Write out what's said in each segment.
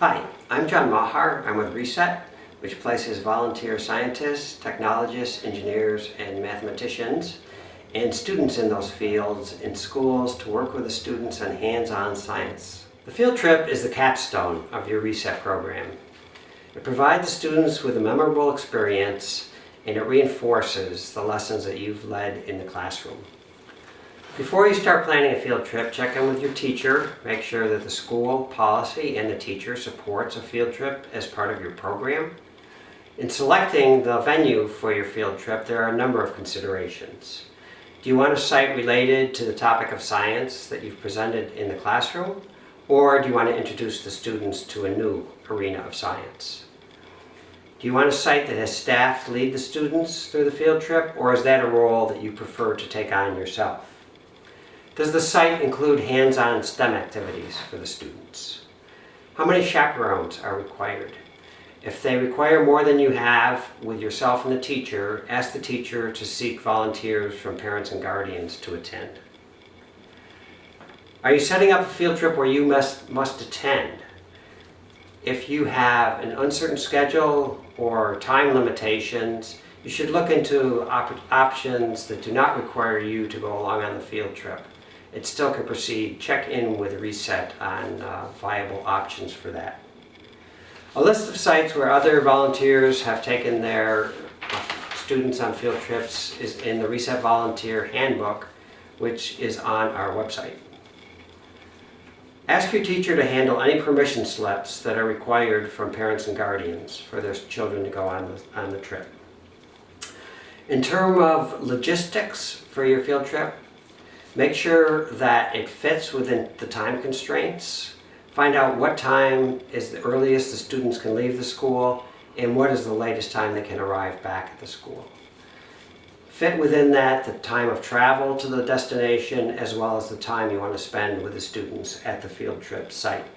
Hi, I'm John Meagher. I'm with Reset, which places volunteer scientists, technologists, engineers, and mathematicians and students in those fields in schools to work with the students on hands-on science. The field trip is the capstone of your Reset program. It provides the students with a memorable experience and it reinforces the lessons that you've led in the classroom. Before you start planning a field trip, check in with your teacher. Make sure that the school policy and the teacher supports a field trip as part of your program. In selecting the venue for your field trip, there are a number of considerations. Do you want a site related to the topic of science that you've presented in the classroom? Or do you want to introduce the students to a new arena of science? Do you want a site that has staff to lead the students through the field trip, or is that a role that you prefer to take on yourself? Does the site include hands-on STEM activities for the students? How many chaperones are required? If they require more than you have with yourself and the teacher, ask the teacher to seek volunteers from parents and guardians to attend. Are you setting up a field trip where you must attend? If you have an uncertain schedule or time limitations, you should look into options that do not require you to go along on the field trip. It still can proceed. Check in with Reset on viable options for that. A list of sites where other volunteers have taken their students on field trips is in the Reset Volunteer Handbook, which is on our website. Ask your teacher to handle any permission slips that are required from parents and guardians for their children to go on the trip. In terms of logistics for your field trip, make sure that it fits within the time constraints. Find out what time is the earliest the students can leave the school and what is the latest time they can arrive back at the school. Fit within that the time of travel to the destination as well as the time you want to spend with the students at the field trip site.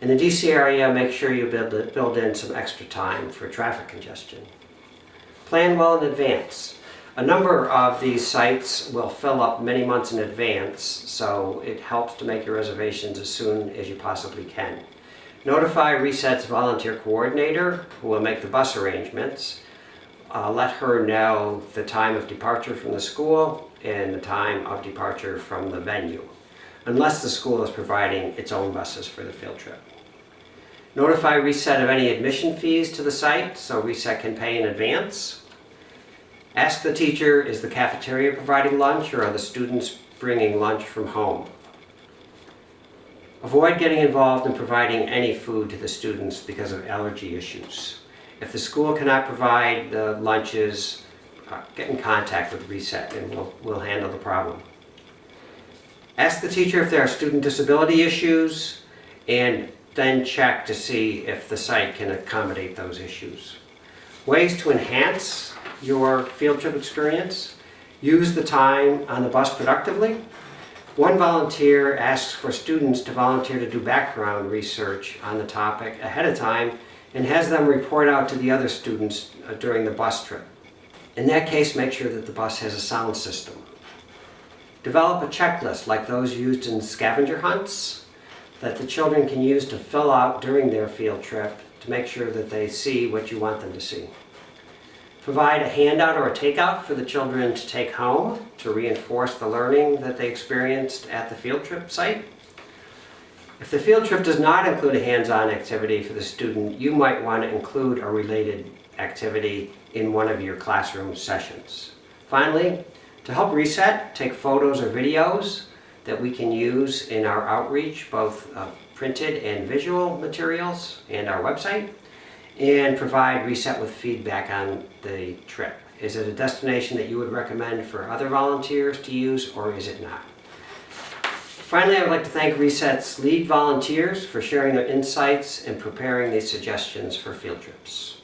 In the DC area, make sure you build in some extra time for traffic congestion. Plan well in advance. A number of these sites will fill up many months in advance, so it helps to make your reservations as soon as you possibly can. Notify Reset's volunteer coordinator, who will make the bus arrangements. Let her know the time of departure from the school and the time of departure from the venue, unless the school is providing its own buses for the field trip. Notify Reset of any admission fees to the site so Reset can pay in advance. Ask the teacher, is the cafeteria providing lunch or are the students bringing lunch from home? Avoid getting involved in providing any food to the students because of allergy issues. If the school cannot provide the lunches, get in contact with Reset and we'll handle the problem. Ask the teacher if there are student disability issues and then check to see if the site can accommodate those issues. Ways to enhance your field trip experience. Use the time on the bus productively. One volunteer asks for students to volunteer to do background research on the topic ahead of time and has them report out to the other students during the bus trip. In that case, make sure that the bus has a sound system. Develop a checklist like those used in scavenger hunts that the children can use to fill out during their field trip to make sure that they see what you want them to see. Provide a handout or a takeout for the children to take home to reinforce the learning that they experienced at the field trip site. If the field trip does not include a hands-on activity for the student, you might want to include a related activity in one of your classroom sessions. Finally, to help Reset, take photos or videos that we can use in our outreach, both printed and visual materials and our website, and provide Reset with feedback on the trip. Is it a destination that you would recommend for other volunteers to use, or is it not? Finally, I would like to thank Reset's lead volunteers for sharing their insights and preparing these suggestions for field trips.